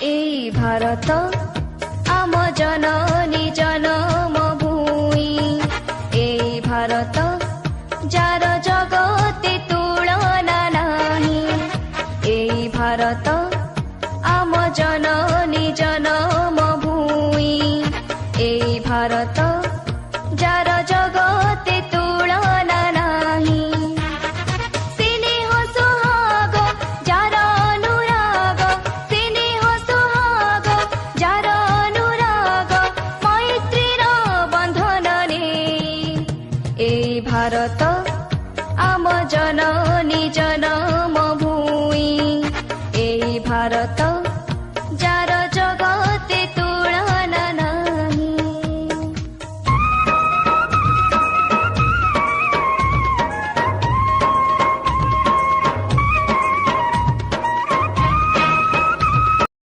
এই ভারত আম জননী জন্মভূমি। এই ভারত যার জগতে তুলনা নাহি। এই ভারত আম জননী জন্মভূমি। এই ভারত যার জগতে তুলনা নাহি। স্নেহ সোহাগ যার অনুরাগ, স্নেহ সোহাগ যার অনুরাগ, মৈত্রীর বন্ধনে। এই ভারত আম জননী জন্মভূমি। এই ভারত যার জগৎ